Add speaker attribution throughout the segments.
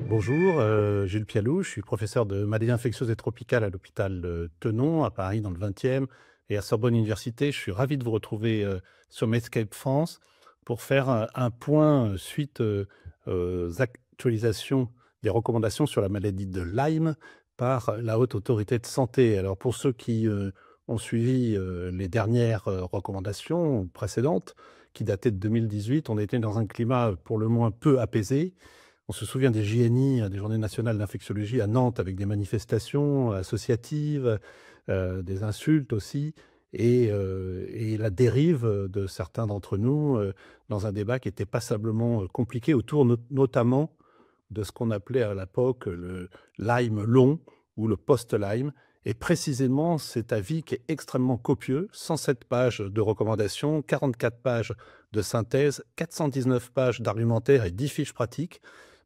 Speaker 1: Bonjour, Jules Pialou, je suis professeur de maladies infectieuses et tropicales à l'hôpital Tenon, à Paris, dans le 20e, et à Sorbonne Université. Je suis ravi de vous retrouver sur Medscape France pour faire un point suite aux actualisations des recommandations sur la maladie de Lyme par la Haute Autorité de Santé. Alors, pour ceux qui ont suivi les dernières recommandations précédentes, qui dataient de 2018, on était dans un climat pour le moins peu apaisé. On se souvient des JNI, des Journées nationales d'infectiologie à Nantes, avec des manifestations associatives, des insultes aussi, et la dérive de certains d'entre nous dans un débat qui était passablement compliqué autour notamment de ce qu'on appelait à l'époque le Lyme long ou le post-Lyme. Et précisément, cet avis qui est extrêmement copieux, 107 pages de recommandations, 44 pages de synthèse, 419 pages d'argumentaire et 10 fiches pratiques.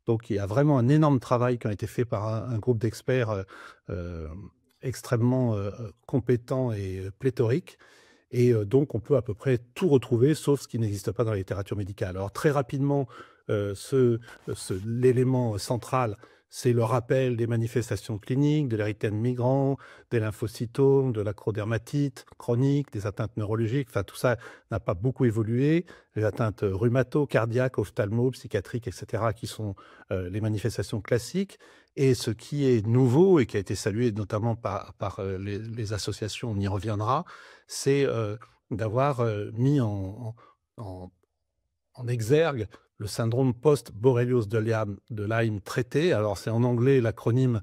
Speaker 1: Donc il y a vraiment un énorme travail qui a été fait par un groupe d'experts euh, extrêmement compétent et pléthorique. Et donc on peut à peu près tout retrouver, sauf ce qui n'existe pas dans la littérature médicale. Alors très rapidement, l'élément central, c'est le rappel des manifestations cliniques, de l'érythème migrant, des lymphocytomes, de l'acrodermatite chronique, des atteintes neurologiques. Enfin, tout ça n'a pas beaucoup évolué. Les atteintes rhumato, cardiaques, ophtalmo, psychiatriques, etc., qui sont les manifestations classiques. Et ce qui est nouveau et qui a été salué notamment par les associations, on y reviendra, c'est d'avoir mis en en exergue le syndrome post-Borreliose de Lyme traité. Alors, c'est en anglais, l'acronyme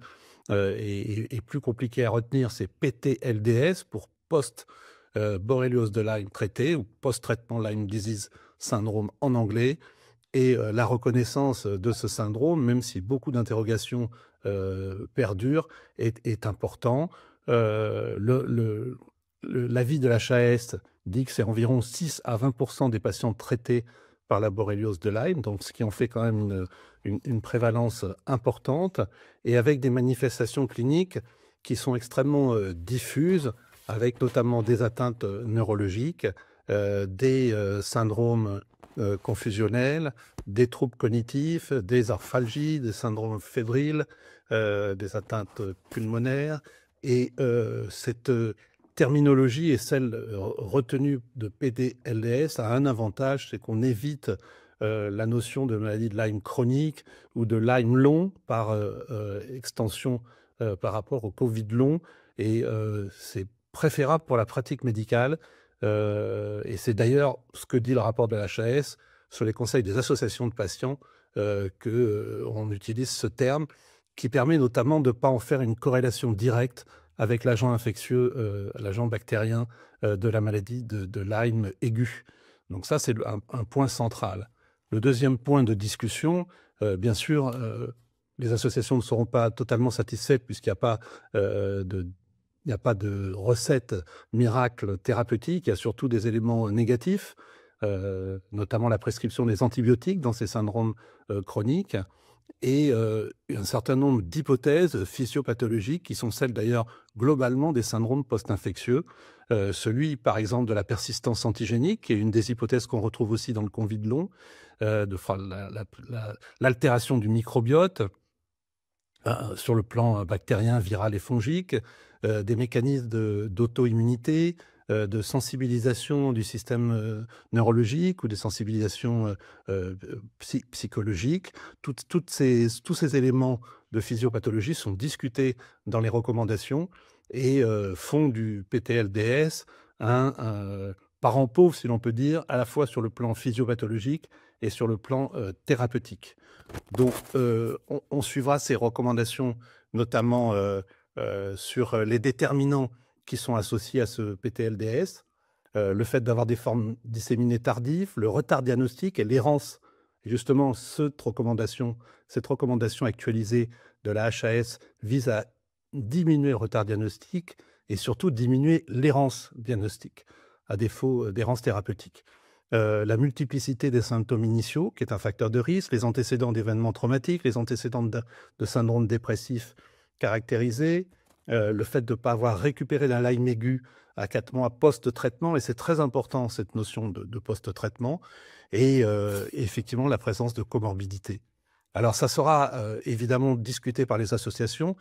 Speaker 1: est plus compliqué à retenir, c'est PTLDS pour post-Borreliose de Lyme traité ou post-traitement Lyme disease syndrome en anglais. Et la reconnaissance de ce syndrome, même si beaucoup d'interrogations perdurent, est important. L'avis de l'HAS dit que c'est environ 6 à 20% des patients traités par la borréliose de Lyme, donc ce qui en fait quand même une prévalence importante, et avec des manifestations cliniques qui sont extrêmement diffuses, avec notamment des atteintes neurologiques, des syndromes confusionnels, des troubles cognitifs, des orphalgies, des syndromes fébriles, des atteintes pulmonaires. Et cette terminologie et celle retenue de PDLDS a un avantage, c'est qu'on évite la notion de maladie de Lyme chronique ou de Lyme long par extension par rapport au Covid long. Et c'est préférable pour la pratique médicale. Et c'est d'ailleurs ce que dit le rapport de la HAS sur les conseils des associations de patients qu'on utilise ce terme qui permet notamment de ne pas en faire une corrélation directe avec l'agent infectieux, l'agent bactérien de la maladie de Lyme aiguë. Donc ça, c'est un point central. Le deuxième point de discussion, bien sûr, les associations ne seront pas totalement satisfaites puisqu'il n'y a pas il n'y a pas de recette miracle thérapeutique, il y a surtout des éléments négatifs, notamment la prescription des antibiotiques dans ces syndromes chroniques, et un certain nombre d'hypothèses physiopathologiques qui sont celles d'ailleurs globalement des syndromes post-infectieux. Celui par exemple de la persistance antigénique, qui est une des hypothèses qu'on retrouve aussi dans le Covid long, l'altération du microbiote, sur le plan bactérien, viral et fongique, des mécanismes d'auto-immunité, de sensibilisation du système neurologique ou des sensibilisations psychologiques. Tous ces éléments de physiopathologie sont discutés dans les recommandations et font du PTLDS un parent pauvre, si l'on peut dire, à la fois sur le plan physiopathologique et sur le plan thérapeutique. Donc, on suivra ces recommandations, notamment sur les déterminants qui sont associés à ce PTLDS, le fait d'avoir des formes disséminées tardives, le retard diagnostique et l'errance. Et justement, cette recommandation actualisée de la HAS vise à diminuer le retard diagnostique et surtout diminuer l'errance diagnostique, à défaut d'errance thérapeutique. La multiplicité des symptômes initiaux, qui est un facteur de risque, les antécédents d'événements traumatiques, les antécédents de syndrome dépressif caractérisé, le fait de ne pas avoir récupéré la Lyme aiguë à 4 mois post-traitement, et c'est très important cette notion de post-traitement, et effectivement la présence de comorbidité. Alors ça sera, évidemment discuté par les associations.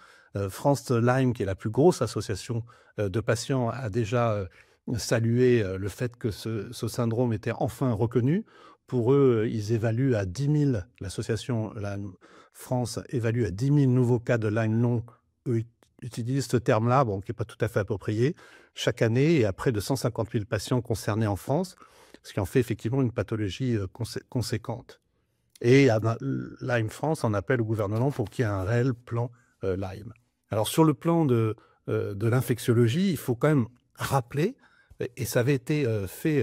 Speaker 1: France Lyme, qui est la plus grosse association, de patients, a déjà, salué, le fait que ce syndrome était enfin reconnu. Pour eux, ils évaluent à 10 000, l'association Lyme France évalue à 10 000 nouveaux cas de Lyme long. Eux utilisent ce terme-là, bon, qui est pas tout à fait approprié, chaque année, et à près de 150 000 patients concernés en France, ce qui en fait effectivement une pathologie, conséquente. Et Lyme France en appelle au gouvernement pour qu'il y ait un réel plan Lyme. Alors sur le plan de l'infectiologie, il faut quand même rappeler, et ça avait été fait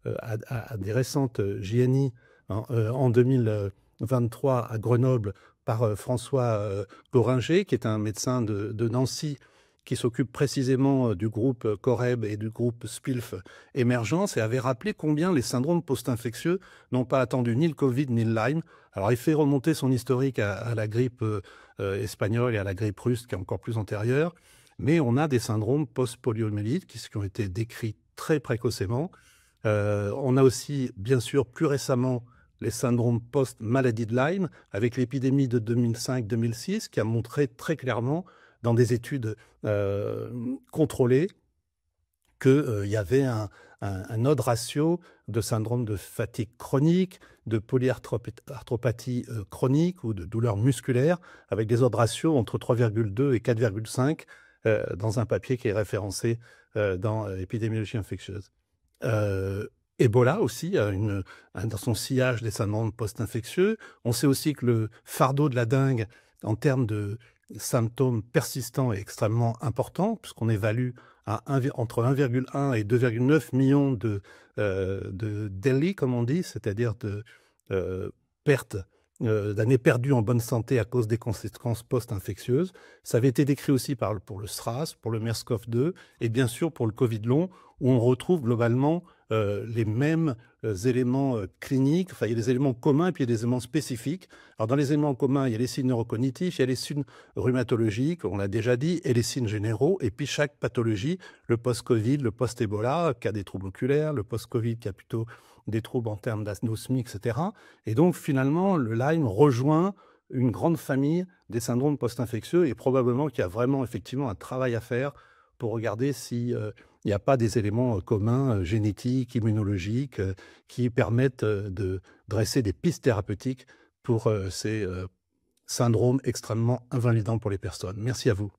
Speaker 1: à des récentes JNI en 2023 à Grenoble par François Loringer, qui est un médecin de Nancy, qui s'occupe précisément du groupe Coreb et du groupe SPILF Émergence, et avait rappelé combien les syndromes post-infectieux n'ont pas attendu ni le Covid ni le Lyme. Alors il fait remonter son historique à la grippe espagnole et à la grippe russe, qui est encore plus antérieure, mais on a des syndromes post-poliomyélite qui ont été décrits très précocement. On a aussi, bien sûr, plus récemment, les syndromes post-maladie de Lyme, avec l'épidémie de 2005-2006, qui a montré très clairement, dans des études contrôlées, qu'il y avait un odd ratio de syndrome de fatigue chronique, de polyarthropathie chronique ou de douleurs musculaires, avec des odd ratios entre 3,2 et 4,5 dans un papier qui est référencé dans l'épidémiologie infectieuse. Ebola aussi, dans son sillage des syndromes post-infectieux. On sait aussi que le fardeau de la dengue, en termes de symptômes persistants, est extrêmement important, puisqu'on évalue à entre 1,1 et 2,9 millions de DELI, comme on dit, c'est-à-dire de pertes, d'années perdues en bonne santé à cause des conséquences post-infectieuses. Ça avait été décrit aussi pour le SRAS, pour le MERS-CoV-2 et bien sûr pour le Covid long, où on retrouve globalement les mêmes éléments cliniques. Enfin, il y a des éléments communs et puis il y a des éléments spécifiques. Alors, dans les éléments communs, il y a les signes neurocognitifs, il y a les signes rhumatologiques, on l'a déjà dit, et les signes généraux. Et puis, chaque pathologie, le post-Covid, le post-Ebola, qui a des troubles oculaires, le post-Covid, qui a plutôt des troubles en termes d'anosmie, etc. Et donc, finalement, le Lyme rejoint une grande famille des syndromes post-infectieux, et probablement qu'il y a vraiment, effectivement, un travail à faire pour regarder si il n'y a pas des éléments communs génétiques, immunologiques, qui permettent de dresser des pistes thérapeutiques pour ces syndromes extrêmement invalidants pour les personnes. Merci à vous.